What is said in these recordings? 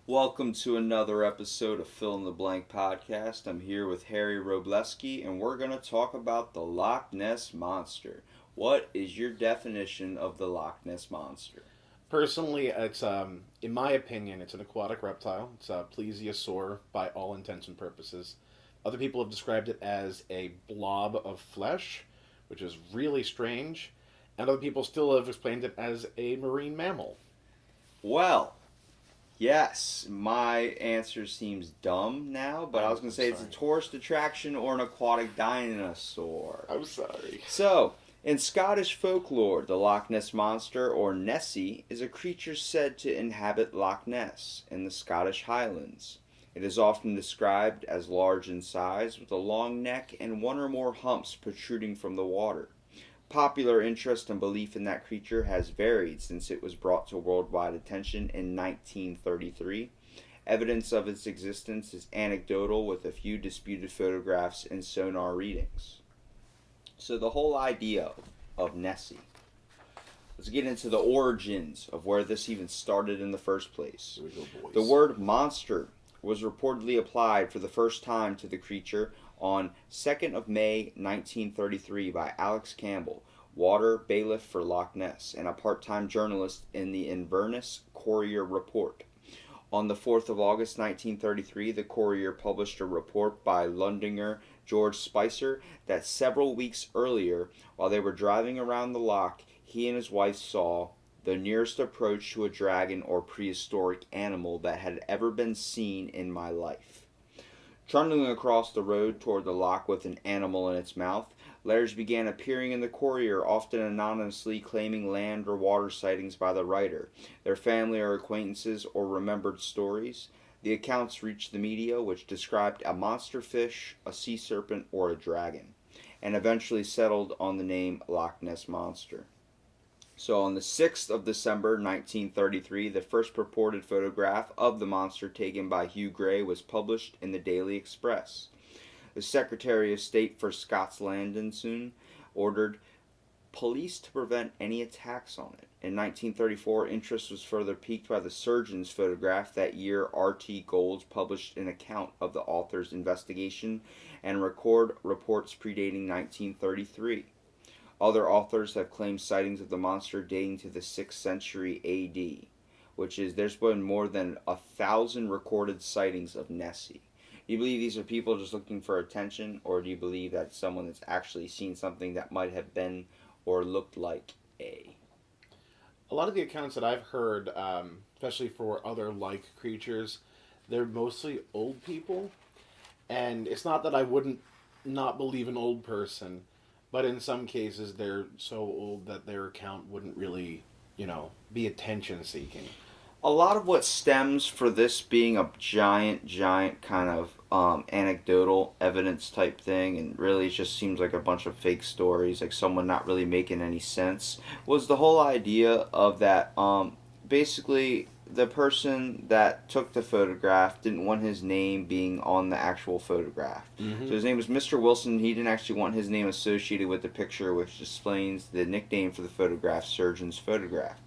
Welcome to another episode of Fill in the Blank podcast. I'm here with Harry Robleski, and we're going to talk about the Loch Ness Monster. What is your definition of the Loch Ness Monster? Personally, it's in my opinion, it's an aquatic reptile. It's a plesiosaur by all intents and purposes. Other people have described it as a blob of flesh, which is really strange, and other people still have explained it as a marine mammal. Well, yes, my answer seems dumb now, but I was going to say it's a tourist attraction or an aquatic dinosaur. I'm sorry. So, in Scottish folklore, the Loch Ness Monster, or Nessie, is a creature said to inhabit Loch Ness in the Scottish Highlands. It is often described as large in size, with a long neck and one or more humps protruding from the water. Popular interest and belief in that creature has varied since it was brought to worldwide attention in 1933. Evidence of its existence is anecdotal, with a few disputed photographs and sonar readings. So the whole idea of Nessie. Let's get into the origins of where this even started in the first place. Here we go, boys. The word monster was reportedly applied for the first time to the creature on 2nd of May 1933 by Alex Campbell, water bailiff for Loch Ness, and a part-time journalist in the Inverness Courier Report. On the 4th of August 1933, the Courier published a report by Londoner George Spicer that several weeks earlier, while they were driving around the loch, he and his wife saw the nearest approach to a dragon or prehistoric animal that had ever been seen in my life. Trundling across the road toward the loch with an animal in its mouth, letters began appearing in the Courier, often anonymously claiming land or water sightings by the writer, their family or acquaintances, or remembered stories. The accounts reached the media, which described a monster fish, a sea serpent, or a dragon, and eventually settled on the name Loch Ness Monster. So on the 6th of December 1933, the first purported photograph of the monster taken by Hugh Gray was published in the Daily Express. The Secretary of State for Scotland soon ordered police to prevent any attacks on it. In 1934, interest was further piqued by the surgeon's photograph. That year, R.T. Golds published an account of the author's investigation and reports predating 1933. Other authors have claimed sightings of the monster dating to the 6th century A.D., which is, there's been more than 1,000 recorded sightings of Nessie. Do you believe these are people just looking for attention, or do you believe that someone that's actually seen something that might have been or looked like a? A lot of the accounts that I've heard, especially for other like creatures, they're mostly old people. And it's not that I wouldn't not believe an old person, but in some cases they're so old that their account wouldn't really, be attention-seeking. A lot of what stems for this being a giant kind of anecdotal evidence type thing, and really it just seems like a bunch of fake stories, like someone not really making any sense, was the whole idea of that basically the person that took the photograph didn't want his name being on the actual photograph. Mm-hmm. So his name was Mr. Wilson. He didn't actually want his name associated with the picture, which explains the nickname for the photograph, Surgeon's Photograph.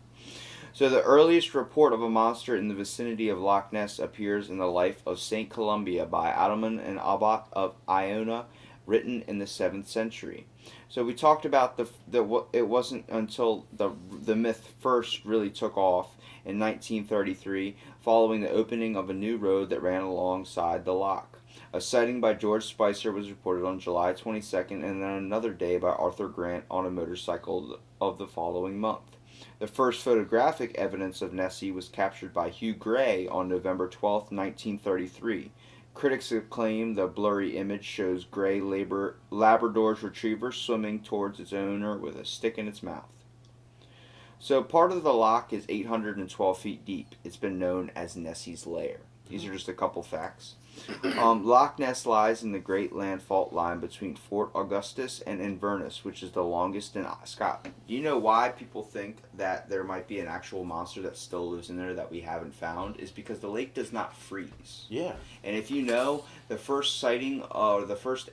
So the earliest report of a monster in the vicinity of Loch Ness appears in the Life of St. Columba by Adelman and Abbot of Iona, written in the 7th century. So we talked about it wasn't until the myth first really took off in 1933, following the opening of a new road that ran alongside the loch. A sighting by George Spicer was reported on July 22nd, and then another day by Arthur Grant on a motorcycle of the following month. The first photographic evidence of Nessie was captured by Hugh Gray on November 12, 1933. Critics acclaim the blurry image shows gray Labrador's retriever swimming towards its owner with a stick in its mouth. So part of the loch is 812 feet deep. It's been known as Nessie's Lair. These are just a couple facts. Loch Ness lies in the Great Land Fault line between Fort Augustus and Inverness, which is the longest in Scotland. Do you know why people think that there might be an actual monster that still lives in there that we haven't found? Is because the lake does not freeze. Yeah. And if you know, the first sighting or the first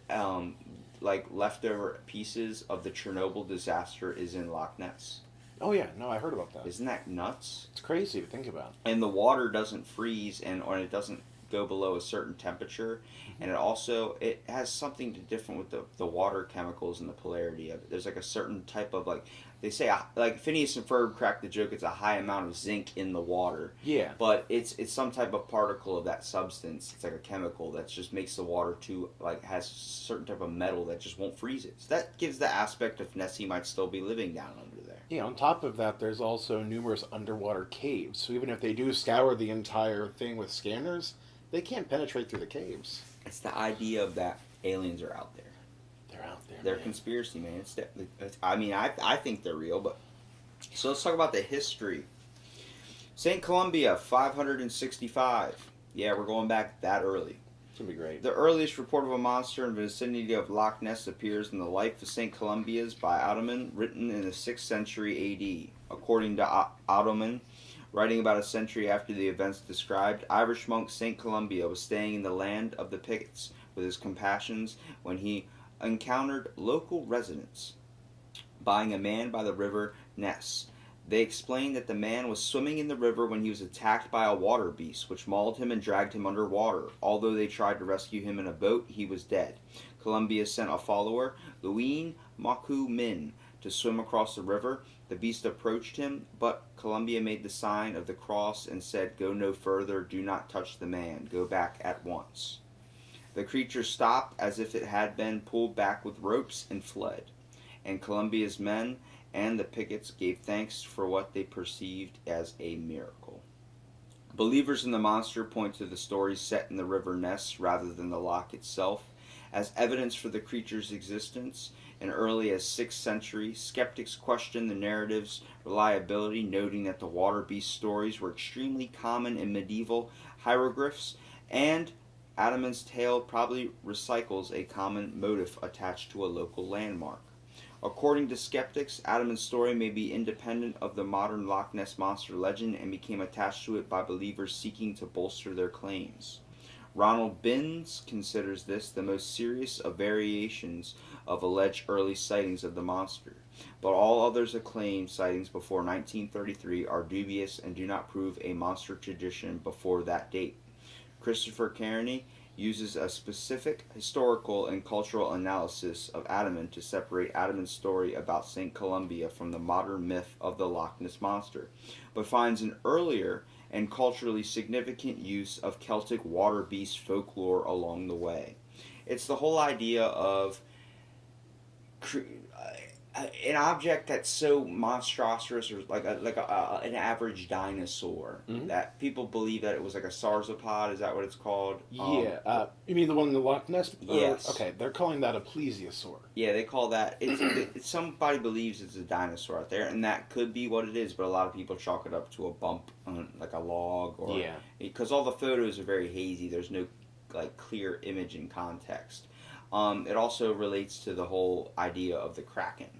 leftover pieces of the Chernobyl disaster is in Loch Ness. Oh yeah, no, I heard about that. Isn't that nuts? It's crazy to think about. And the water doesn't freeze, and or it doesn't go below a certain temperature, and it has something different with the water chemicals and the polarity of it. There's like a certain type of like they say like Phineas and Ferb cracked the joke. It's a high amount of zinc in the water. Yeah. But it's some type of particle of that substance. It's like a chemical that just makes the water too like has a certain type of metal that just won't freeze it. So that gives the aspect of Nessie might still be living down under there. Yeah, on top of that, there's also numerous underwater caves. So even if they do scour the entire thing with scanners, they can't penetrate through the caves. It's the idea of that aliens are out there. They're out there. They're man. conspiracy, man. I mean, I think they're real, but so let's talk about the history. St. Columbia, 565. Yeah, we're going back that early. It's gonna be great. The earliest report of a monster in the vicinity of Loch Ness appears in the Life of St. Columbia's by Ottoman, written in the 6th century A.D. According to Ottoman, writing about a century after the events described, Irish monk St. Columbia was staying in the land of the Pigots with his companions when he encountered local residents buying a man by the river Ness. They explained that the man was swimming in the river when he was attacked by a water beast, which mauled him and dragged him underwater. Although they tried to rescue him in a boat, he was dead. Columbia sent a follower, Luin Maku Min, to swim across the river. The beast approached him, but Columbia made the sign of the cross and said, "Go no further, do not touch the man, go back at once." The creature stopped as if it had been pulled back with ropes and fled. And Columbia's men and the Pigots gave thanks for what they perceived as a miracle. Believers in the monster point to the stories set in the river Ness rather than the loch itself as evidence for the creature's existence. In early as 6th century, skeptics questioned the narrative's reliability, noting that the water beast stories were extremely common in medieval hieroglyphs, and Adaman's tale probably recycles a common motif attached to a local landmark. According to skeptics, Adaman's story may be independent of the modern Loch Ness Monster legend and became attached to it by believers seeking to bolster their claims. Ronald Binns considers this the most serious of variations of alleged early sightings of the monster, but all others acclaimed sightings before 1933 are dubious and do not prove a monster tradition before that date. Christopher Kearney uses a specific historical and cultural analysis of Adaman to separate Adaman's story about St. Columbia from the modern myth of the Loch Ness Monster, but finds an earlier and culturally significant use of Celtic water beast folklore along the way. It's the whole idea of an object that's so monstrous or like an average dinosaur that people believe that it was like a sauropod. Is that what it's called? Yeah. You mean the one in the Loch Ness? Yes. Okay, they're calling that a plesiosaur. Yeah, they call that. Somebody believes it's a dinosaur out there, and that could be what it is. But a lot of people chalk it up to a bump on like a log, or because all the photos are very hazy. There's no like clear image and context. It also relates to the whole idea of the Kraken.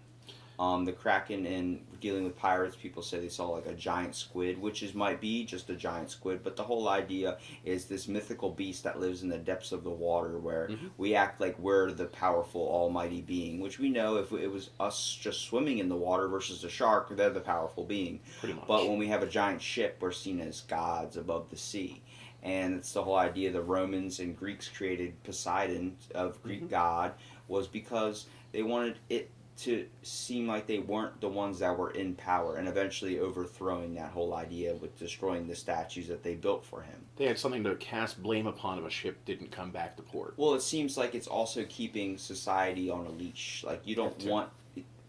The Kraken, in dealing with pirates, people say they saw like a giant squid, which might be just a giant squid, but the whole idea is this mythical beast that lives in the depths of the water where we act like we're the powerful almighty being, which we know if it was us just swimming in the water versus a shark, they're the powerful being. Pretty much. But when we have a giant ship, we're seen as gods above the sea. And it's the whole idea the Romans and Greeks created Poseidon, of Greek god, was because they wanted it to seem like they weren't the ones that were in power, and eventually overthrowing that whole idea with destroying the statues that they built for him. They had something to cast blame upon if a ship didn't come back to port. Well, it seems like it's also keeping society on a leash. Like, you don't want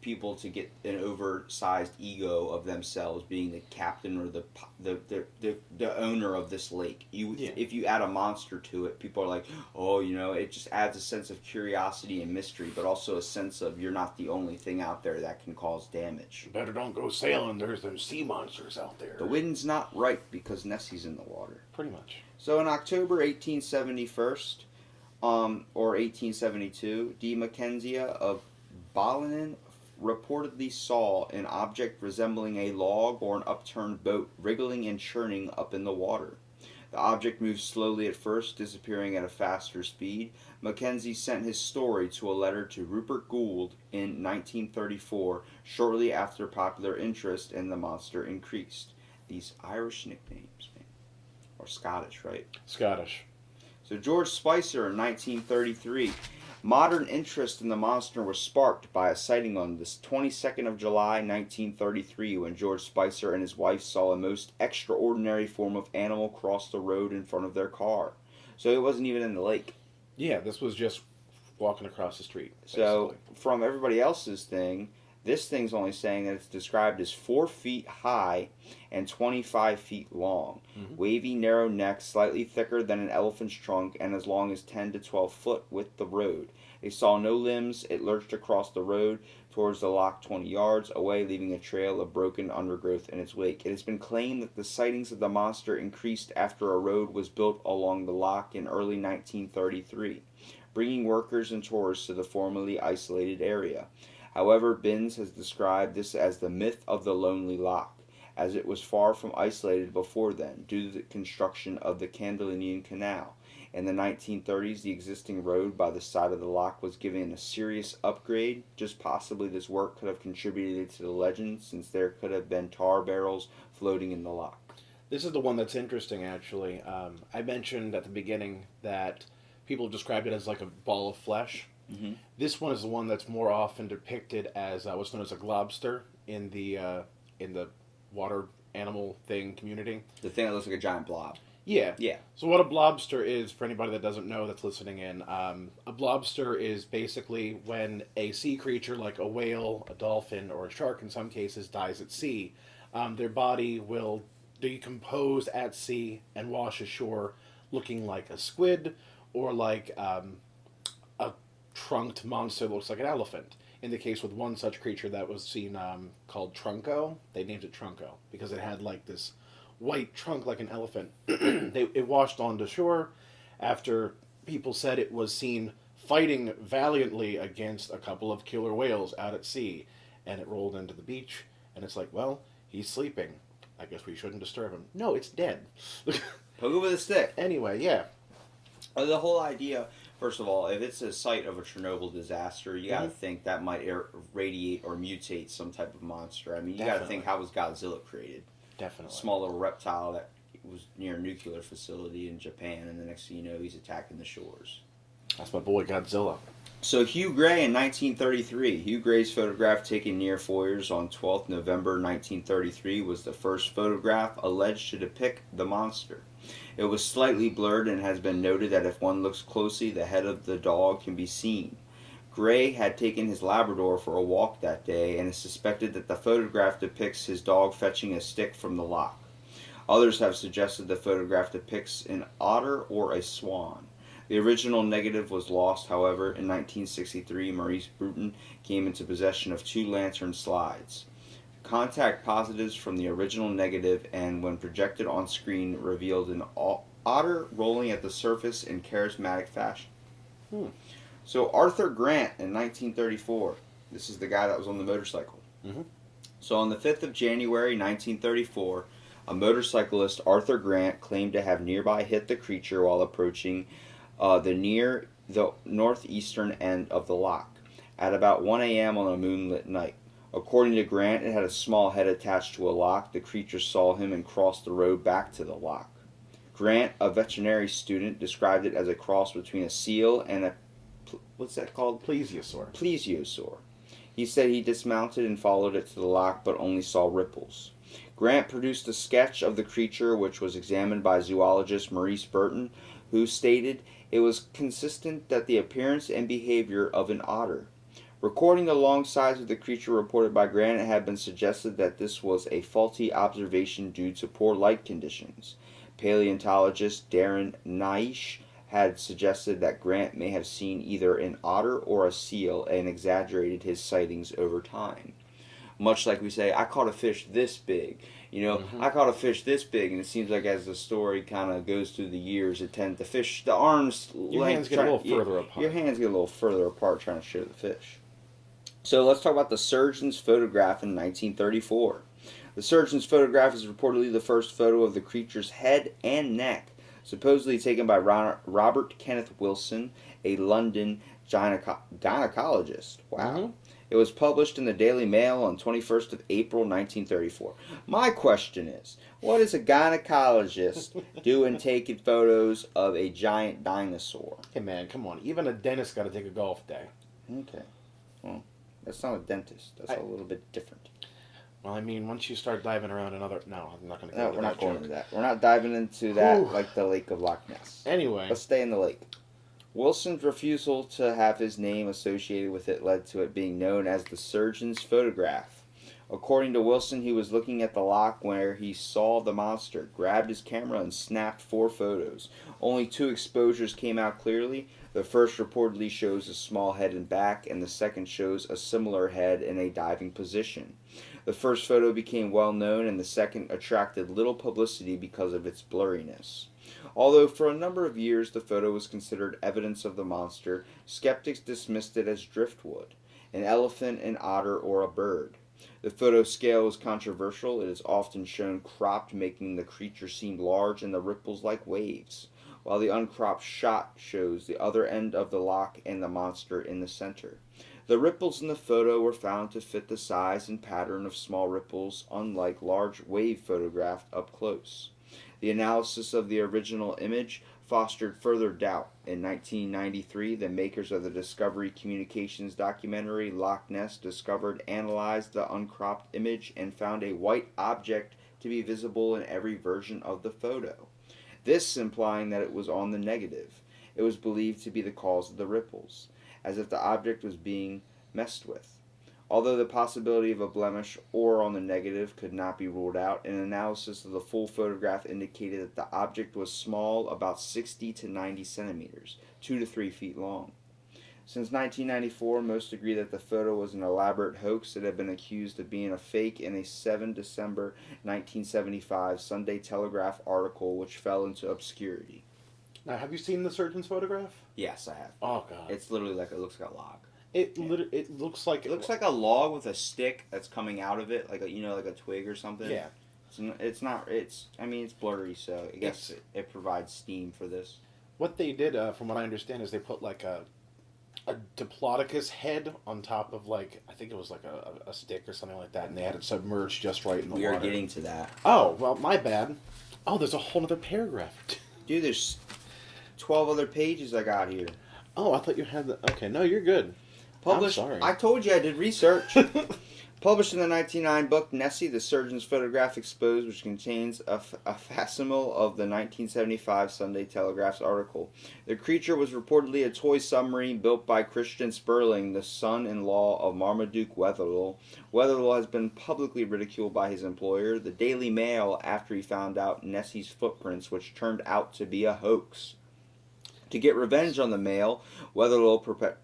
people to get an oversized ego of themselves being the captain or the owner of this lake. If you add a monster to it, people are like, oh, it just adds a sense of curiosity and mystery, but also a sense of you're not the only thing out there that can cause damage. Better don't go sailing. There's those sea monsters out there. The wind's not right because Nessie's in the water. Pretty much. So in October 1871, or 1872, D. Mackenzie of Ballinan reportedly saw an object resembling a log or an upturned boat wriggling and churning up in the water. The object moved slowly at first, disappearing at a faster speed. Mackenzie sent his story to a letter to Rupert Gould in 1934, shortly after popular interest in the monster increased. These Irish nicknames, man. Or Scottish, right? Scottish. So George Spicer in 1933. Modern interest in the monster was sparked by a sighting on the 22nd of July, 1933, when George Spicer and his wife saw a most extraordinary form of animal cross the road in front of their car. So it wasn't even in the lake. Yeah, this was just walking across the street. Basically. So from everybody else's thing, this thing's only saying that it's described as 4 feet high and 25 feet long. Mm-hmm. Wavy, narrow neck, slightly thicker than an elephant's trunk, and as long as 10 to 12 foot width the road. They saw no limbs. It lurched across the road towards the loch 20 yards away, leaving a trail of broken undergrowth in its wake. It has been claimed that the sightings of the monster increased after a road was built along the loch in early 1933, bringing workers and tourists to the formerly isolated area. However, Binns has described this as the myth of the Lonely Loch, as it was far from isolated before then, due to the construction of the Caledonian Canal. In the 1930s, the existing road by the side of the loch was given a serious upgrade. Just possibly this work could have contributed to the legend, since there could have been tar barrels floating in the loch. This is the one that's interesting, actually. I mentioned at the beginning that people described it as like a ball of flesh. Mm-hmm. This one is the one that's more often depicted as what's known as a globster in the water animal thing community. The thing that looks like a giant blob. Yeah. Yeah. So what a blobster is, for anybody that doesn't know that's listening in, a blobster is basically when a sea creature like a whale, a dolphin, or a shark in some cases dies at sea, their body will decompose at sea and wash ashore looking like a squid or like a trunked monster that looks like an elephant. In the case with one such creature that was seen called Trunko, they named it Trunko because it had like this white trunk like an elephant. It washed onto shore after people said it was seen fighting valiantly against a couple of killer whales out at sea, and it rolled into the beach, and it's like, well, he's sleeping. I guess we shouldn't disturb him. No, it's dead. Poke it with a stick. Anyway, yeah. The whole idea, first of all, if it's a site of a Chernobyl disaster, you gotta Mm-hmm. think that might radiate or mutate some type of monster. I mean, you gotta Definitely. think, how was Godzilla created? Definitely. Small little reptile that was near a nuclear facility in Japan, and the next thing you know, he's attacking the shores. That's my boy Godzilla. So Hugh Gray in 1933. Hugh Gray's photograph taken near Foyers on 12th November 1933 was the first photograph alleged to depict the monster. It was slightly blurred and has been noted that if one looks closely, the head of the dog can be seen. Gray had taken his Labrador for a walk that day, and is suspected that the photograph depicts his dog fetching a stick from the loch. Others have suggested the photograph depicts an otter or a swan. The original negative was lost, however. In 1963, Maurice Bruton came into possession of 2 lantern slides. Contact positives from the original negative, and when projected on screen, revealed an otter rolling at the surface in charismatic fashion. So Arthur Grant in 1934. This is the guy that was on the motorcycle. Mm-hmm. So on the 5th of January 1934, a motorcyclist, Arthur Grant, claimed to have nearby hit the creature while approaching the northeastern end of the loch at about 1 a.m. on a moonlit night. According to Grant, it had a small head attached to a loch. The creature saw him and crossed the road back to the loch. Grant, a veterinary student, described it as a cross between a seal and a what's that called? Plesiosaur. Plesiosaur. He said he dismounted and followed it to the loch, but only saw ripples. Grant produced a sketch of the creature, which was examined by zoologist Maurice Burton, who stated it was consistent that the appearance and behavior of an otter. Recording the long size of the creature reported by Grant, it had been suggested that this was a faulty observation due to poor light conditions. Paleontologist Darren Naish had suggested that Grant may have seen either an otter or a seal and exaggerated his sightings over time. Much like we say, I caught a fish this big. I caught a fish this big, and it seems like as the story kind of goes through the years, the arms... Your hands get a little further apart. Your hands get a little further apart trying to show the fish. So let's talk about the surgeon's photograph in 1934. The surgeon's photograph is reportedly the first photo of the creature's head and neck. supposedly taken by Robert Kenneth Wilson, a London gynecologist. Wow. Mm-hmm. It was published in the Daily Mail on 21st of April 1934. My question is, what is a gynecologist doing taking photos of a giant dinosaur? Hey man, come on. Even a dentist got to take a golf day. Okay. Well, that's not a dentist. That's a little bit different. Well, I mean, once you start diving around another... No, I'm not going to go No, into we're that not going joke. into that. We're not diving into that Whew. like the Lake of Loch Ness. Anyway. Let's stay in the lake. Wilson's refusal to have his name associated with it led to it being known as the surgeon's photograph. According to Wilson, he was looking at the loch where he saw the monster, grabbed his camera, and snapped 4 photos. Only 2 exposures came out clearly. The first reportedly shows a small head and back, and the second shows a similar head in a diving position. The first photo became well known, and the second attracted little publicity because of its blurriness. Although for a number of years the photo was considered evidence of the monster, skeptics dismissed it as driftwood, an elephant, an otter, or a bird. The photo scale is controversial. It is often shown cropped, making the creature seem large and the ripples like waves, while the uncropped shot shows the other end of the loch and the monster in the center. The ripples in the photo were found to fit the size and pattern of small ripples, unlike large wave photographed up close. The analysis of the original image fostered further doubt. In 1993, the makers of the Discovery Communications documentary Loch Ness analyzed the uncropped image and found a white object to be visible in every version of the photo. This implying that it was on the negative. It was believed to be the cause of the ripples, as if the object was being messed with. Although the possibility of a blemish or on the negative could not be ruled out, an analysis of the full photograph indicated that the object was small, about 60 to 90 centimeters, 2 to 3 feet long. Since 1994, most agree that the photo was an elaborate hoax that had been accused of being a fake in a 7 December 1975 Sunday Telegraph article which fell into obscurity. Now, have you seen the surgeon's photograph? Yes, I have. Oh, God. It's literally like it looks like a log. It looks like... It looks like a log with a stick that's coming out of it, like like a twig or something. Yeah. It's blurry, so I guess it provides steam for this. What they did, from what I understand, is they put like a Diplodocus head on top of I think it was like a stick or something like that, and they had it submerged just right in the water. We are getting to that. Oh, well, my bad. Oh, there's a whole other paragraph. Dude, there's 12 other pages I got here. Oh, I thought you had the... Okay, no, you're good. Published, I'm sorry. I told you I did research. Published in the 1909 book Nessie, the Surgeon's Photograph Exposed, which contains a facsimile of the 1975 Sunday Telegraph's article. The creature was reportedly a toy submarine built by Christian Sperling, the son-in-law of Marmaduke Wetherell. Wetherell has been publicly ridiculed by his employer, the Daily Mail, after he found out Nessie's footprints, which turned out to be a hoax. To get revenge on the Mail, Wetherell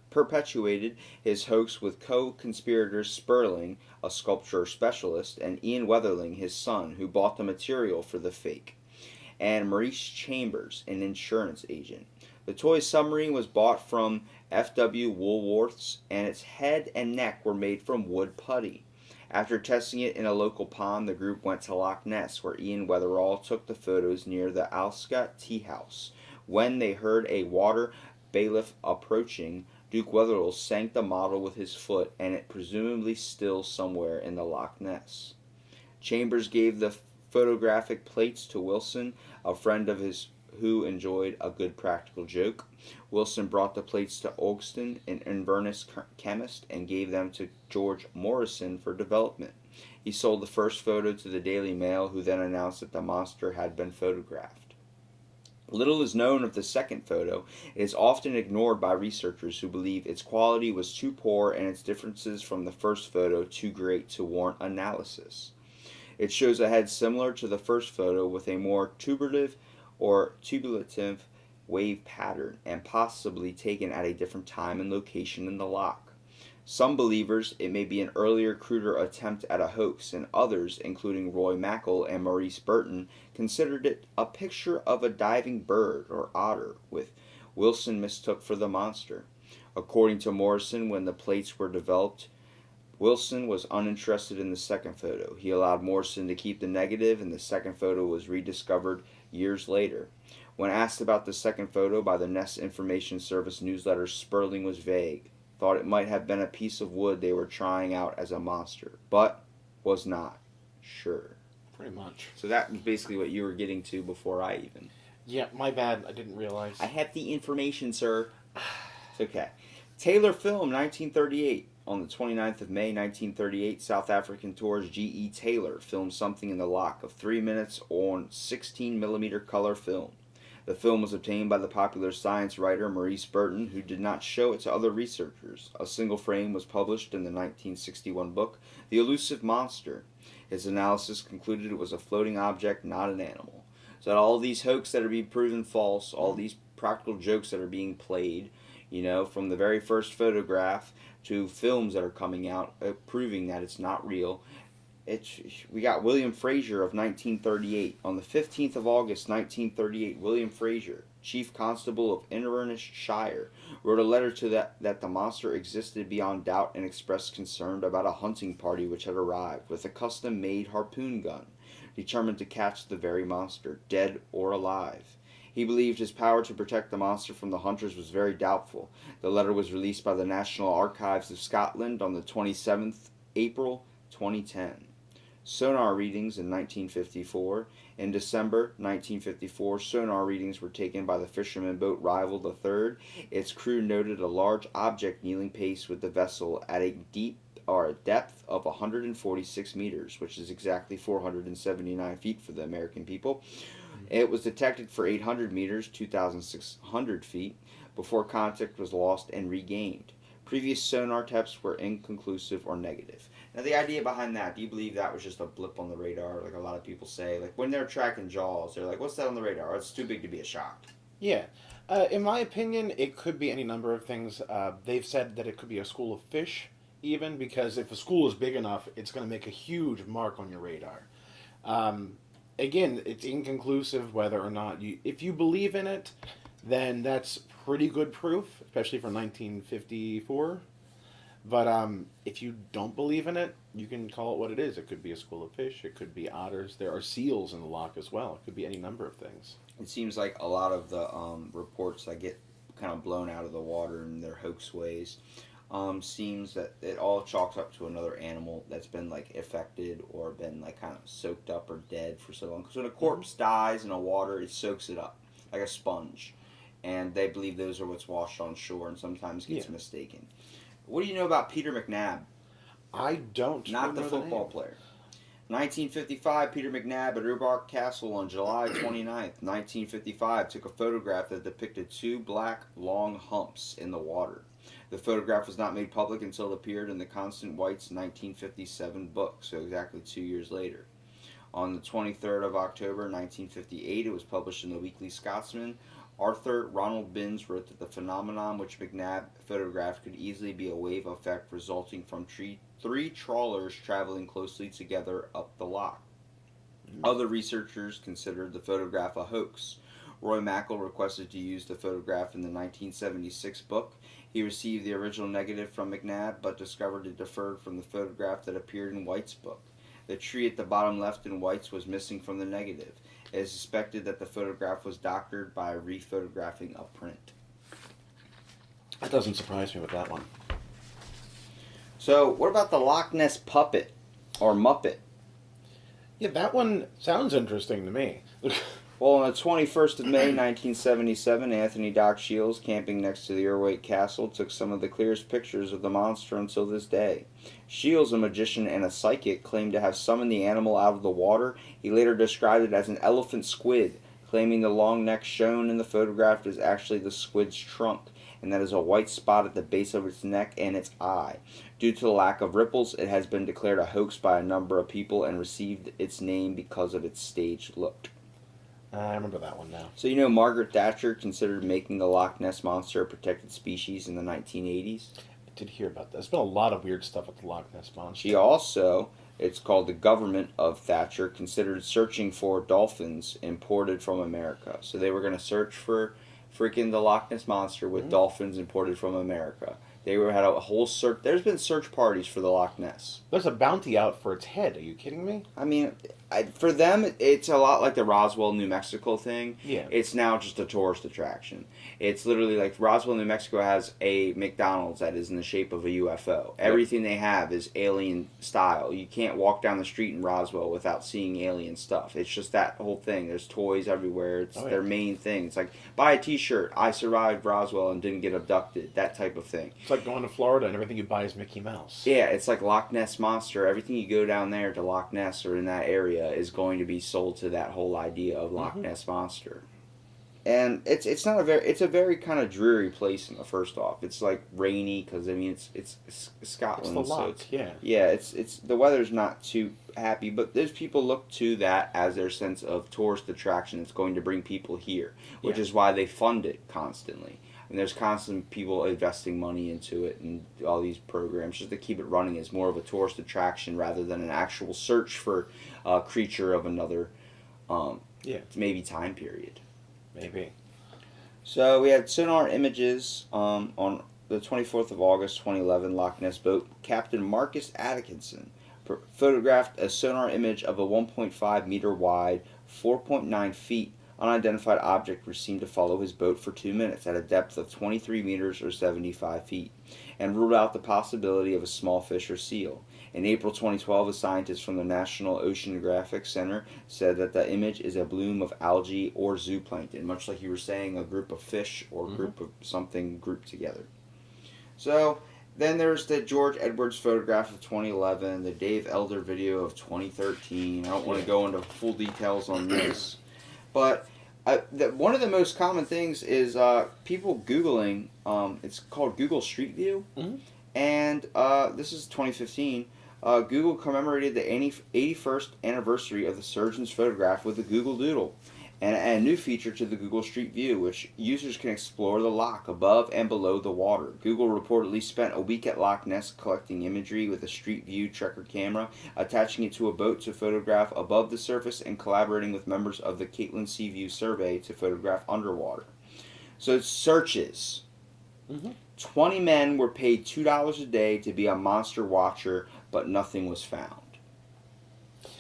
perpetuated his hoax with co-conspirators Sperling, a sculpture specialist, and Ian Weatherling, his son, who bought the material for the fake, and Maurice Chambers, an insurance agent. The toy submarine was bought from F.W. Woolworths, and its head and neck were made from wood putty. After testing it in a local pond, the group went to Loch Ness, where Ian Weatherall took the photos near the Alscott Tea House. When they heard a water bailiff approaching, Duke Wetherell sank the model with his foot, and it presumably still somewhere in the Loch Ness. Chambers gave the photographic plates to Wilson, a friend of his who enjoyed a good practical joke. Wilson brought the plates to Ogston, an Inverness chemist, and gave them to George Morrison for development. He sold the first photo to the Daily Mail, who then announced that the monster had been photographed. Little is known of the second photo. It is often ignored by researchers who believe its quality was too poor and its differences from the first photo too great to warrant analysis. It shows a head similar to the first photo with a more tubulative wave pattern and possibly taken at a different time and location in the loch. Some believers it may be an earlier, cruder attempt at a hoax, and others, including Roy Mackal and Maurice Burton, considered it a picture of a diving bird or otter, with Wilson mistook for the monster. According to Morrison, when the plates were developed, Wilson was uninterested in the second photo. He allowed Morrison to keep the negative, and the second photo was rediscovered years later. When asked about the second photo by the Ness Information Service newsletter, Sperling was vague. Thought it might have been a piece of wood they were trying out as a monster, but was not sure. Pretty much. So that was basically what you were getting to before I even. Yeah, my bad. I didn't realize. I have the information, sir. It's okay. Taylor Film, 1938. On the 29th of May, 1938, South African tourist G.E. Taylor filmed something in the loch of 3 minutes on 16mm color film. The film was obtained by the popular science writer Maurice Burton, who did not show it to other researchers. A single frame was published in the 1961 book, The Elusive Monster. His analysis concluded it was a floating object, not an animal. So all these hoaxes that are being proven false, all these practical jokes that are being played, from the very first photograph to films that are coming out proving that it's not real. We got William Fraser of 1938. On the 15th of August, 1938, William Fraser, Chief Constable of Inverness Shire, wrote a letter to that the monster existed beyond doubt and expressed concern about a hunting party which had arrived with a custom-made harpoon gun, determined to catch the very monster, dead or alive. He believed his power to protect the monster from the hunters was very doubtful. The letter was released by the National Archives of Scotland on the 27th April 2010. Sonar readings in 1954. In December 1954, sonar readings were taken by the fisherman boat Rival III. Its crew noted a large object kneeling pace with the vessel at a depth of 146 meters, which is exactly 479 feet for the American people. It was detected for 800 meters, 2,600 feet, before contact was lost and regained. Previous sonar tests were inconclusive or negative. Now, the idea behind that, do you believe that was just a blip on the radar, like a lot of people say? Like, when they're tracking Jaws, they're like, what's that on the radar? It's too big to be a shock. Yeah. In my opinion, it could be any number of things. They've said that it could be a school of fish, even, because if a school is big enough, it's going to make a huge mark on your radar. Again, it's inconclusive whether or not if you believe in it, then that's pretty good proof, especially for 1954. But if you don't believe in it, you can call it what it is. It could be a school of fish. It could be otters. There are seals in the loch as well. It could be any number of things. It seems like a lot of the reports that get kind of blown out of the water in their hoax ways seems that it all chalks up to another animal that's been like affected or been like kind of soaked up or dead for so long. Because when a corpse dies in the water, it soaks it up like a sponge, and they believe those are what's washed on shore and sometimes gets mistaken. What do you know about Peter McNab? I don't. Not the football player. 1955, Peter McNab at Ubark Castle on July 29th, 1955, took a photograph that depicted two black, long humps in the water. The photograph was not made public until it appeared in the Constant White's 1957 book, so exactly 2 years later. On the 23rd of October, 1958, it was published in the Weekly Scotsman. Arthur Ronald Binns wrote that the phenomenon which McNab photographed could easily be a wave effect resulting from three trawlers traveling closely together up the loch. Other researchers considered the photograph a hoax. Roy Mackal requested to use the photograph in the 1976 book. He received the original negative from McNab, but discovered it differed from the photograph that appeared in White's book. The tree at the bottom left in White's was missing from the negative. It is suspected that the photograph was doctored by re-photographing a print. That doesn't surprise me with that one. So, what about the Loch Ness puppet, or Muppet? Yeah, that one sounds interesting to me. Well, on the 21st of May, 1977, Anthony Doc Shields, camping next to the Urwait Castle, took some of the clearest pictures of the monster until this day. Shields, a magician and a psychic, claimed to have summoned the animal out of the water. He later described it as an elephant squid, claiming the long neck shown in the photograph is actually the squid's trunk, and that is a white spot at the base of its neck and its eye. Due to the lack of ripples, it has been declared a hoax by a number of people and received its name because of its staged look. I remember that one now. So Margaret Thatcher considered making the Loch Ness Monster a protected species in the 1980s? I did hear about that. There's been a lot of weird stuff with the Loch Ness Monster. She also, it's called the government of Thatcher, considered searching for dolphins imported from America. So they were going to search for freaking the Loch Ness Monster with dolphins imported from America. They had a whole search. There's been search parties for the Loch Ness. There's a bounty out for its head. Are you kidding me? I mean, For them, it's a lot like the Roswell, New Mexico thing. Yeah. It's now just a tourist attraction. It's literally like Roswell, New Mexico has a McDonald's that is in the shape of a UFO. Everything they have is alien style. You can't walk down the street in Roswell without seeing alien stuff. It's just that whole thing. There's toys everywhere. It's their main thing. It's like, buy a t-shirt, I survived Roswell and didn't get abducted, that type of thing. It's like going to Florida and everything you buy is Mickey Mouse. Yeah, it's like Loch Ness Monster. Everything you go down there to Loch Ness or in that area is going to be sold to that whole idea of Loch Ness Monster. And it's not a very, it's a very kind of dreary place. First off, it's like rainy because I mean it's Scotland, It's the Loch, so it's the weather's not too happy, but there's people look to that as their sense of tourist attraction. It's going to bring people here, which is why they fund it constantly. And there's constant people investing money into it and all these programs just to keep it running as more of a tourist attraction rather than an actual search for a creature of another maybe time period. Maybe. So we had sonar images on the 24th of August 2011 Loch Ness boat. Captain Marcus Atkinson photographed a sonar image of a 1.5 meter wide, 4.9 feet unidentified object which seemed to follow his boat for 2 minutes at a depth of 23 meters or 75 feet, and ruled out the possibility of a small fish or seal. In April 2012, a scientist from the National Oceanographic Center said that the image is a bloom of algae or zooplankton, much like you were saying, a group of fish or group of something grouped together. So then there's the George Edwards photograph of 2011, the Dave Elder video of 2013. I don't want to go into full details on this, but one of the most common things is people Googling, it's called Google Street View, and this is 2015. Google commemorated the 81st anniversary of the surgeon's photograph with a Google Doodle, and a new feature to the Google Street View, which users can explore the loch above and below the water. Google reportedly spent a week at Loch Ness collecting imagery with a Street View tracker camera, attaching it to a boat to photograph above the surface, and collaborating with members of the Caitlin Seaview survey to photograph underwater. So it's searches. 20 men were paid $2 a day to be a monster watcher, but nothing was found.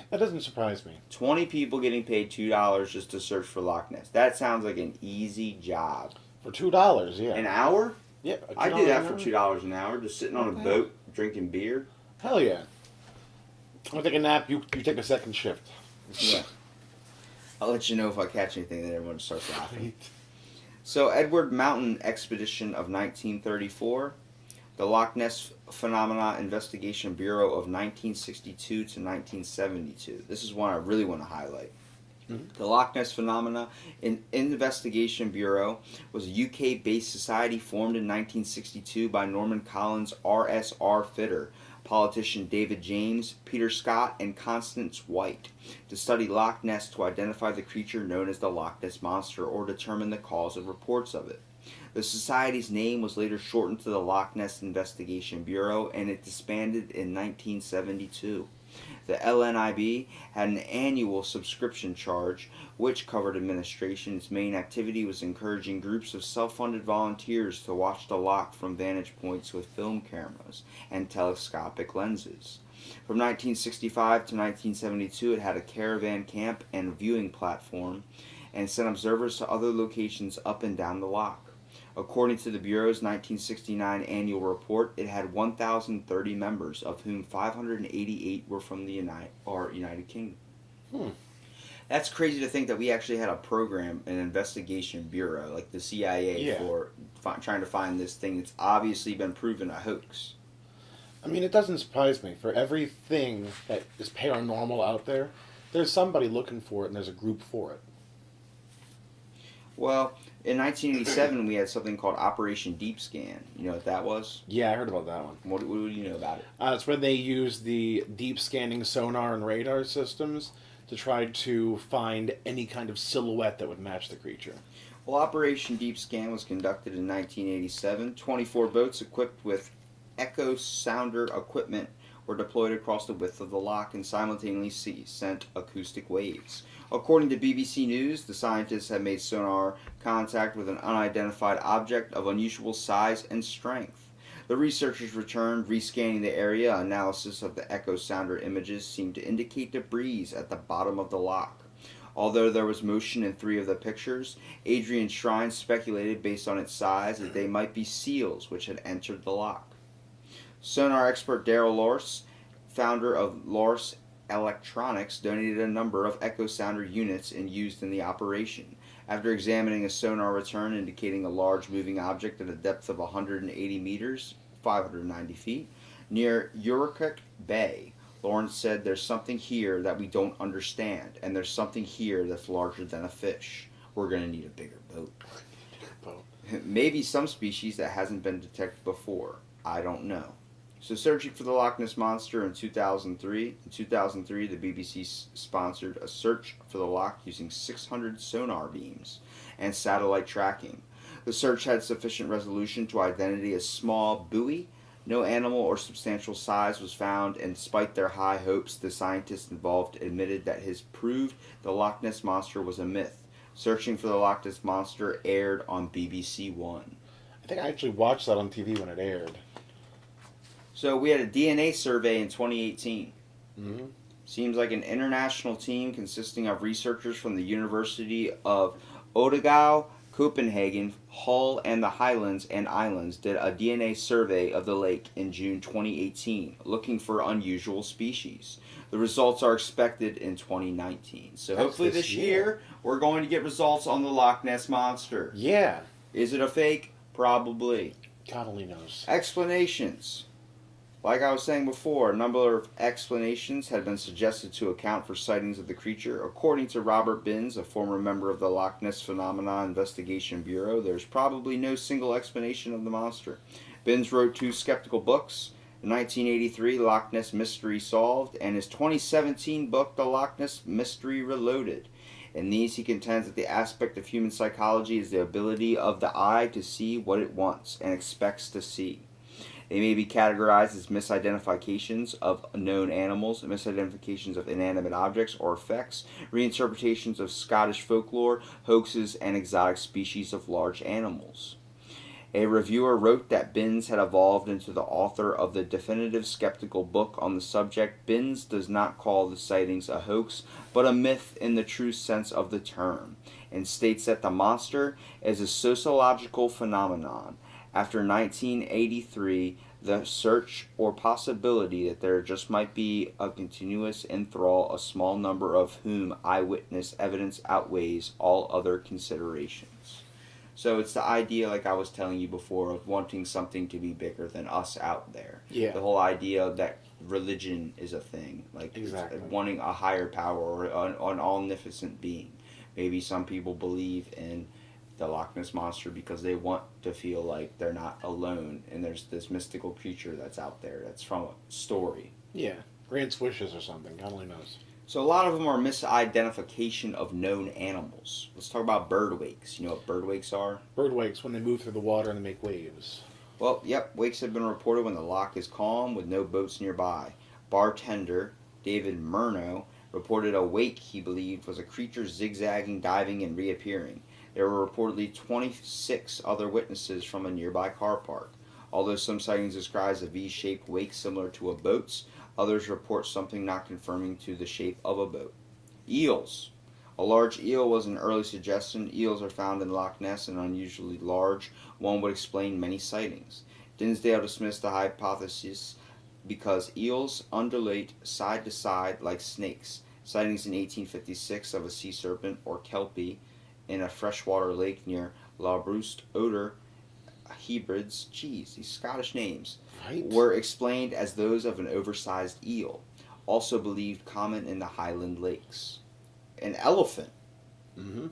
That doesn't surprise me. 20 people getting paid $2 just to search for Loch Ness. That sounds like an easy job. For $2, yeah. An hour? Yeah. I do that for $2 an hour, just sitting on a boat, drinking beer. Hell yeah. I'll take a nap, you take a second shift. Yeah. I'll let you know if I catch anything, then everyone starts laughing. So, Edward Mountain Expedition of 1934, the Loch Ness Phenomena Investigation Bureau of 1962 to 1972. This is one I really want to highlight. The Loch Ness Phenomena Investigation Bureau was a UK-based society formed in 1962 by Norman Collins, R.S.R. Fitter, politician David James, Peter Scott, and Constance White, to study Loch Ness to identify the creature known as the Loch Ness Monster or determine the cause of reports of it. The society's name was later shortened to the Loch Ness Investigation Bureau, and it disbanded in 1972. The LNIB had an annual subscription charge, which covered administration. Its main activity was encouraging groups of self-funded volunteers to watch the loch from vantage points with film cameras and telescopic lenses. From 1965 to 1972, it had a caravan camp and viewing platform, and sent observers to other locations up and down the loch. According to the Bureau's 1969 annual report, it had 1,030 members, of whom 588 were from the United Kingdom. That's crazy to think that we actually had a program, an investigation bureau, like the CIA, for trying to find this thing that's obviously been proven a hoax. I mean, it doesn't surprise me. For everything that is paranormal out there, there's somebody looking for it, and there's a group for it. Well, in 1987, we had something called Operation Deep Scan. You know what that was? Yeah, I heard about that one. What do you know about it? It's when they used the deep scanning sonar and radar systems to try to find any kind of silhouette that would match the creature. Well, Operation Deep Scan was conducted in 1987. 24 boats equipped with echo sounder equipment were deployed across the width of the loch and simultaneously sent acoustic waves. According to BBC News, the scientists had made sonar contact with an unidentified object of unusual size and strength. The researchers returned, rescanning the area. Analysis of the echo sounder images seemed to indicate debris at the bottom of the loch. Although there was motion in 3 of the pictures, Adrian Shrine speculated based on its size that they might be seals which had entered the loch. Sonar expert Daryl Lorse, founder of Lorse Electronics, donated a number of echo sounder units and used in the operation. After examining a sonar return indicating a large moving object at a depth of 180 meters, 590 feet, near Urquhart Bay, Lawrence said, "There's something here that we don't understand, and there's something here that's larger than a fish. We're going to need a bigger boat." Maybe some species that hasn't been detected before. I don't know. So searching for the Loch Ness Monster in 2003. In 2003, the BBC sponsored a search for the loch using 600 sonar beams and satellite tracking. The search had sufficient resolution to identify a small buoy. No animal or substantial size was found, and despite their high hopes, the scientists involved admitted that his proved the Loch Ness Monster was a myth. Searching for the Loch Ness Monster aired on BBC One. I think I actually watched that on TV when it aired. So we had a DNA survey in 2018. Mm-hmm. Seems like an international team consisting of researchers from the University of Otago, Copenhagen, Hull, and the Highlands and Islands did a DNA survey of the lake in June 2018, looking for unusual species. The results are expected in 2019. So hopefully this year we're going to get results on the Loch Ness Monster. Yeah. Is it a fake? Probably. God only knows. Explanations. Like I was saying before, a number of explanations had been suggested to account for sightings of the creature. According to Robert Binns, a former member of the Loch Ness Phenomena Investigation Bureau, there's probably no single explanation of the monster. Binns wrote 2 skeptical books, the 1983 Loch Ness Mystery Solved and his 2017 book, The Loch Ness Mystery Reloaded. In these, he contends that the aspect of human psychology is the ability of the eye to see what it wants and expects to see. They may be categorized as misidentifications of known animals, misidentifications of inanimate objects or effects, reinterpretations of Scottish folklore, hoaxes, and exotic species of large animals. A reviewer wrote that Binns had evolved into the author of the definitive skeptical book on the subject. Binns does not call the sightings a hoax, but a myth in the true sense of the term, and states that the monster is a sociological phenomenon. After 1983, the search or possibility that there just might be a continuous enthrall, a small number of whom eyewitness evidence outweighs all other considerations. So it's the idea, like I was telling you before, of wanting something to be bigger than us out there. Yeah. The whole idea that religion is a thing, like exactly. wanting a higher power or an omnipotent being. Maybe some people believe in the Loch Ness Monster because they want to feel like they're not alone and there's this mystical creature that's out there that's from a story. Yeah, Grant's wishes or something, God only knows. So a lot of them are misidentification of known animals. Let's talk about bird wakes. You know what bird wakes are? Bird wakes when they move through the water and they make waves. Well, yep, wakes have been reported when the loch is calm with no boats nearby. Bartender David Murno reported a wake he believed was a creature zigzagging, diving, and reappearing. There were reportedly 26 other witnesses from a nearby car park. Although some sightings describe a V-shaped wake similar to a boat's, others report something not conforming to the shape of a boat. Eels. A large eel was an early suggestion. Eels are found in Loch Ness and unusually large. One would explain many sightings. Dinsdale dismissed the hypothesis because eels undulate side to side like snakes. Sightings in 1856 of a sea serpent or kelpie in a freshwater lake near Labrust Oder Hebrides, these Scottish names, right, were explained as those of an oversized eel, also believed common in the Highland lakes. An elephant. Mm-hmm.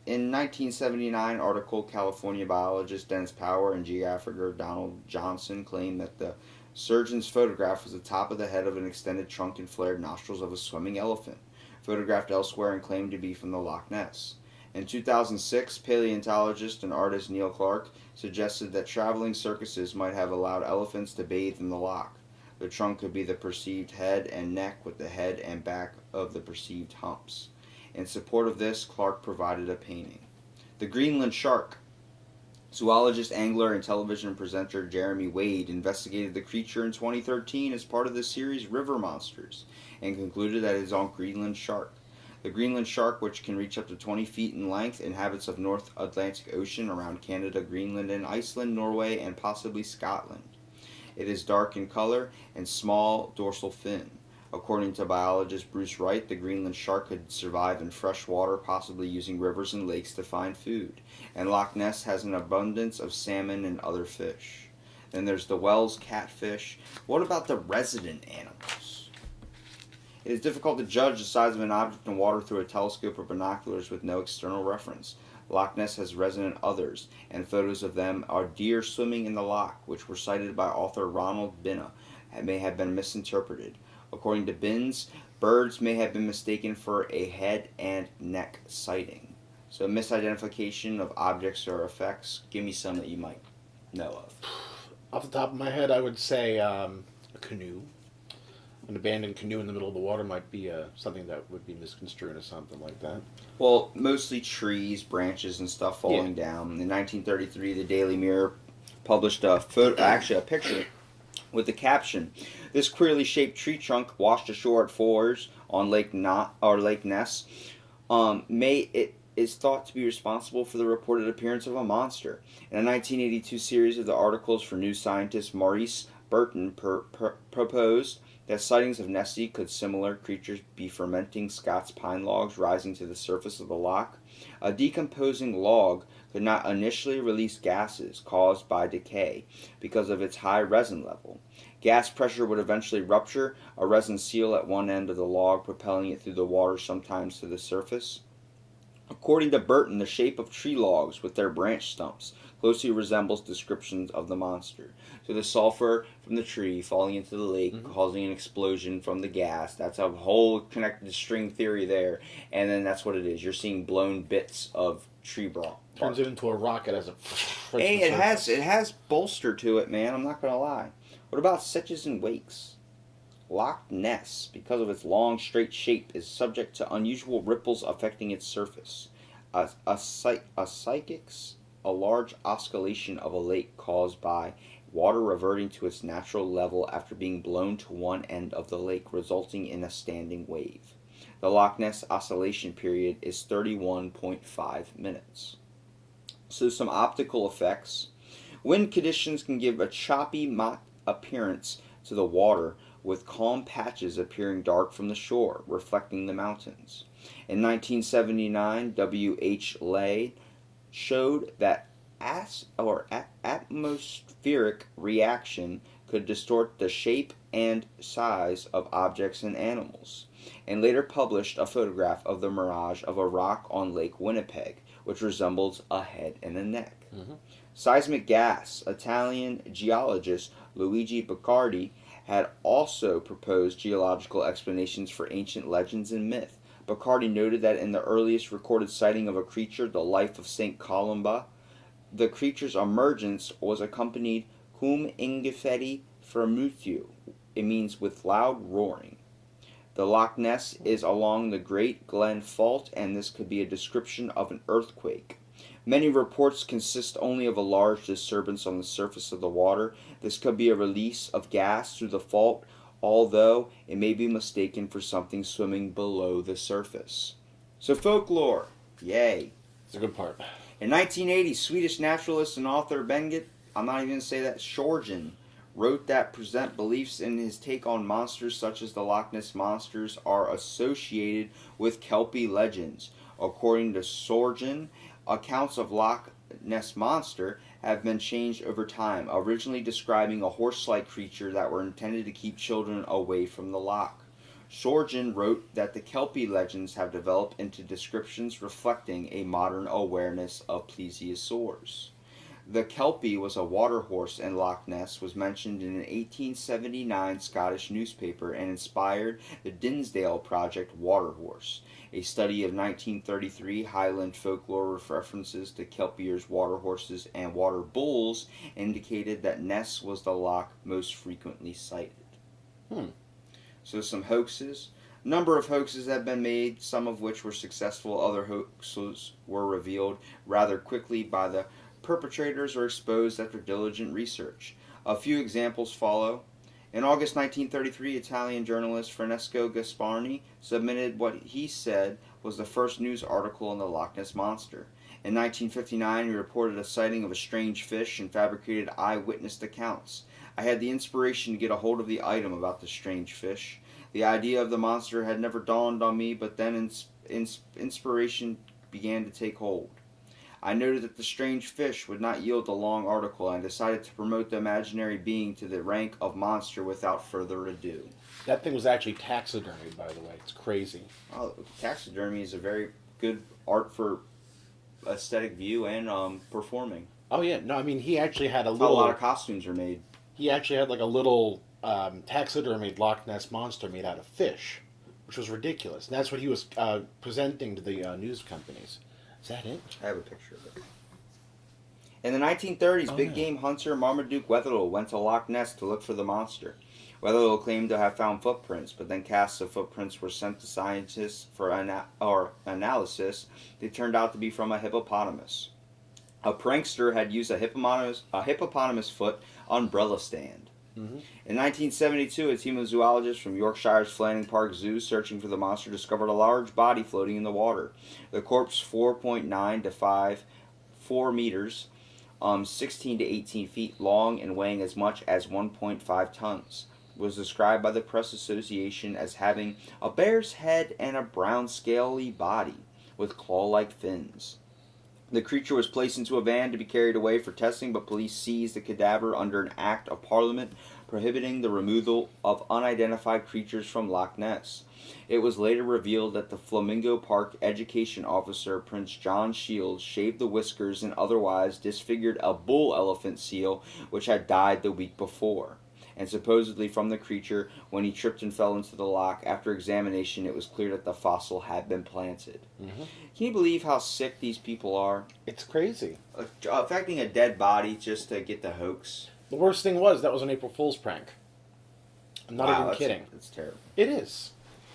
In 1979 article, California biologist Dennis Power and geographer Donald Johnson claimed that the surgeon's photograph was the top of the head of an extended trunk and flared nostrils of a swimming elephant, photographed elsewhere and claimed to be from the Loch Ness. In 2006, paleontologist and artist Neil Clark suggested that traveling circuses might have allowed elephants to bathe in the loch. The trunk could be the perceived head and neck with the head and back of the perceived humps. In support of this, Clark provided a painting. The Greenland shark. Zoologist, angler, and television presenter Jeremy Wade investigated the creature in 2013 as part of the series River Monsters and concluded that it is a Greenland shark. The Greenland shark, which can reach up to 20 feet in length, inhabits the North Atlantic Ocean around Canada, Greenland, and Iceland, Norway, and possibly Scotland. It is dark in color and small dorsal fin. According to biologist Bruce Wright, the Greenland shark could survive in fresh water, possibly using rivers and lakes to find food. And Loch Ness has an abundance of salmon and other fish. Then there's the Wells catfish. What about the resident animals? It is difficult to judge the size of an object in water through a telescope or binoculars with no external reference. Loch Ness has resident others, and photos of them are deer swimming in the loch, which were cited by author Ronald Binna, and may have been misinterpreted. According to Binns, birds may have been mistaken for a head and neck sighting. So misidentification of objects or effects. Give me some that you might know of. Off the top of my head, I would say a canoe. An abandoned canoe in the middle of the water might be something that would be misconstrued as something like that. Well, mostly trees, branches, and stuff falling down. In 1933, the Daily Mirror published a picture with the caption, "This queerly shaped tree trunk washed ashore at Fours on Lake Ness is thought to be responsible for the reported appearance of a monster." In a 1982 series of the articles for New Scientist, Maurice Burton proposed that sightings of Nessie could similar creatures be fermenting Scots pine logs rising to the surface of the loch. A decomposing log could not initially release gases caused by decay because of its high resin level. Gas pressure would eventually rupture a resin seal at one end of the log, propelling it through the water, sometimes to the surface. According to Burton, the shape of tree logs with their branch stumps closely resembles descriptions of the monster. So the sulfur from the tree falling into the lake, causing an explosion from the gas. That's a whole connected string theory there. And then that's what it is. You're seeing blown bits of tree bark. Turns it into a rocket as it... Hey, it has bolster to it, man. I'm not going to lie. What about sitches and wakes? Loch Ness, because of its long, straight shape, is subject to unusual ripples affecting its surface. A large oscillation of a lake caused by water reverting to its natural level after being blown to one end of the lake, resulting in a standing wave. The Loch Ness oscillation period is 31.5 minutes. So some optical effects. Wind conditions can give a choppy mock appearance to the water, with calm patches appearing dark from the shore, reflecting the mountains. In 1979, W.H. Lay showed that atmospheric reaction could distort the shape and size of objects and animals, and later published a photograph of the mirage of a rock on Lake Winnipeg, which resembles a head and a neck. Seismic gas. Italian geologist Luigi Baccardi had also proposed geological explanations for ancient legends and myth. Baccardi noted that in the earliest recorded sighting of a creature, the life of St. Columba, the creature's emergence was accompanied cum ingeferi fremutio. It means with loud roaring. The Loch Ness is along the Great Glen Fault, and this could be a description of an earthquake. Many reports consist only of a large disturbance on the surface of the water. This could be a release of gas through the fault, although it may be mistaken for something swimming below the surface. So folklore, yay. It's a good part. In 1980, Swedish naturalist and author I'm not even going to say that, Sorgen, wrote that present beliefs in his take on monsters such as the Loch Ness Monsters are associated with Kelpie legends. According to Sorgen, accounts of Loch Ness Monster have been changed over time, originally describing a horse-like creature that were intended to keep children away from the loch. Sorgen wrote that the Kelpie legends have developed into descriptions reflecting a modern awareness of plesiosaurs. The Kelpie was a water horse, and Loch Ness was mentioned in an 1879 Scottish newspaper and inspired the Dinsdale Project water horse. A study of 1933 Highland folklore with references to Kelpiers, water horses, and water bulls indicated that Ness was the loch most frequently cited. So some hoaxes. A number of hoaxes have been made, some of which were successful. Other hoaxes were revealed rather quickly by the perpetrators are exposed after diligent research. A few examples follow. In August 1933, Italian journalist Francesco Gasparni submitted what he said was the first news article on the Loch Ness Monster. In 1959, he reported a sighting of a strange fish and fabricated eyewitness accounts. I had the inspiration to get a hold of the item about the strange fish. The idea of the monster had never dawned on me, but then inspiration began to take hold. I noted that the strange fish would not yield a long article, and I decided to promote the imaginary being to the rank of monster without further ado. That thing was actually taxidermied, by the way. It's crazy. Oh, taxidermy is a very good art for aesthetic view and performing. Oh yeah, no, I mean he actually had a lot of costumes are made. He actually had like a little taxidermied Loch Ness Monster made out of fish, which was ridiculous. And that's what he was presenting to the news companies. Is that it? I have a picture of it. In the 1930s, big game hunter Marmaduke Wetherill went to Loch Ness to look for the monster. Wetherill claimed to have found footprints, but then casts of footprints were sent to scientists for analysis. They turned out to be from a hippopotamus. A prankster had used a hippopotamus foot umbrella stand. Mm-hmm. In 1972, a team of zoologists from Yorkshire's Flanning Park Zoo searching for the monster discovered a large body floating in the water. The corpse, 4.9 to 4 meters, 16 to 18 feet long and weighing as much as 1.5 tons, was described by the Press Association as having a bear's head and a brown scaly body with claw-like fins. The creature was placed into a van to be carried away for testing, but police seized the cadaver under an Act of Parliament prohibiting the removal of unidentified creatures from Loch Ness. It was later revealed that the Flamingo Park education officer, Prince John Shields, shaved the whiskers and otherwise disfigured a bull elephant seal which had died the week before, and supposedly from the creature when he tripped and fell into the loch. After examination, it was clear that the fossil had been planted. Mm-hmm. Can you believe how sick these people are? It's crazy. Affecting a dead body just to get the hoax. The worst thing was that was an April Fool's prank. I'm not even kidding. That's terrible. It is.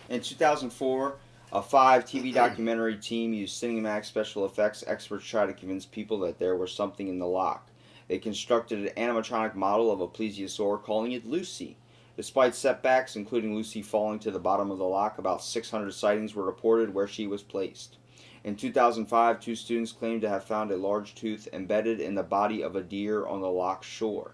In 2004, a 5 TV documentary team used Cinemax special effects experts tried to convince people that there was something in the loch. They constructed an animatronic model of a plesiosaur, calling it Lucy. Despite setbacks, including Lucy falling to the bottom of the loch, about 600 sightings were reported where she was placed. In 2005, 2 students claimed to have found a large tooth embedded in the body of a deer on the loch shore.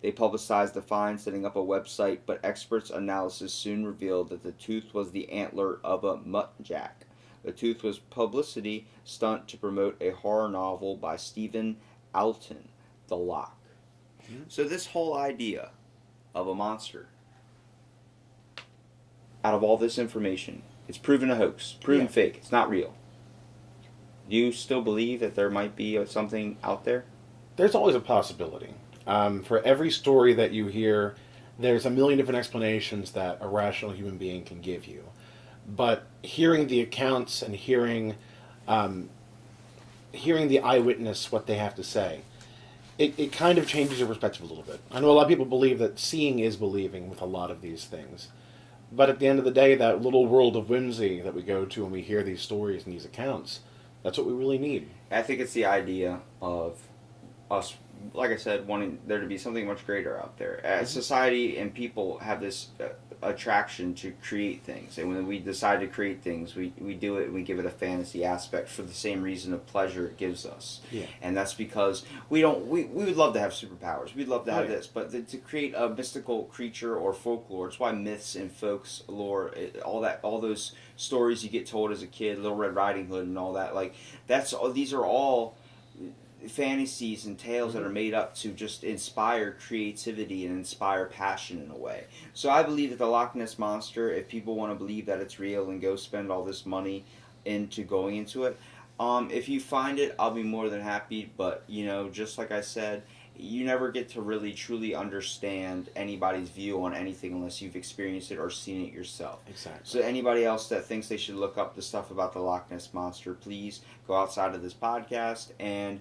They publicized the find, setting up a website, but experts' analysis soon revealed that the tooth was the antler of a muntjac. The tooth was a publicity stunt to promote a horror novel by Stephen Alton, The Loch. Mm-hmm. So this whole idea of a monster, out of all this information, it's proven a hoax, proven fake, it's not real. Do you still believe that there might be something out there? There's always a possibility. For every story that you hear, there's a million different explanations that a rational human being can give you. But hearing the accounts and hearing the eyewitness, what they have to say, it kind of changes your perspective a little bit. I know a lot of people believe that seeing is believing with a lot of these things. But at the end of the day, that little world of whimsy that we go to when we hear these stories and these accounts, that's what we really need. I think it's the idea of us, like I said, wanting there to be something much greater out there. As society and people have this attraction to create things, and when we decide to create things, we do it and we give it a fantasy aspect for the same reason of pleasure it gives us. Yeah. And that's because we would love to have superpowers. We'd love to have this, but to create a mystical creature or folklore, it's why myths and folks lore, all those stories you get told as a kid, Little Red Riding Hood and all that, like these are all fantasies and tales that are made up to just inspire creativity and inspire passion in a way. So I believe that the Loch Ness Monster, if people want to believe that it's real and go spend all this money into going into it, if you find it, I'll be more than happy. But just like I said, you never get to really truly understand anybody's view on anything unless you've experienced it or seen it yourself. Exactly. So anybody else that thinks they should look up the stuff about the Loch Ness Monster, please go outside of this podcast and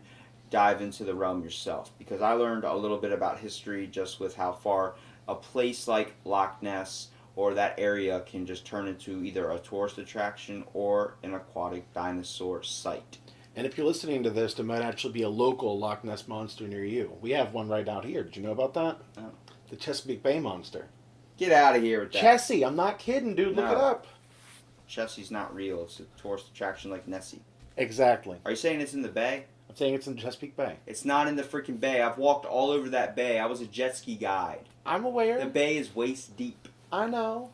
dive into the realm yourself, because I learned a little bit about history just with how far a place like Loch Ness or that area can just turn into either a tourist attraction or an aquatic dinosaur site. And if you're listening to this, there might actually be a local Loch Ness Monster near you. We have one right out here. Did you know about that? Oh. The Chesapeake Bay Monster. Get out of here with that. Chessie, I'm not kidding, dude. Look No. it up. Chessie's not real. It's a tourist attraction like Nessie. Exactly. Are you saying it's in the bay? I'm saying it's in Chesapeake Bay. It's not in the freaking bay. I've walked all over that bay. I was a jet ski guide. I'm aware. The bay is waist deep. I know.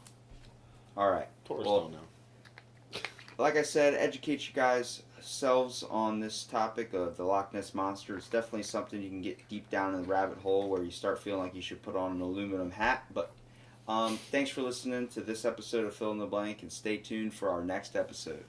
All right. Tourists Well, don't know. like I said, educate you guys selves on this topic of the Loch Ness Monster. It's definitely something you can get deep down in the rabbit hole where you start feeling like you should put on an aluminum hat. But thanks for listening to this episode of Fill in the Blank, and stay tuned for our next episode.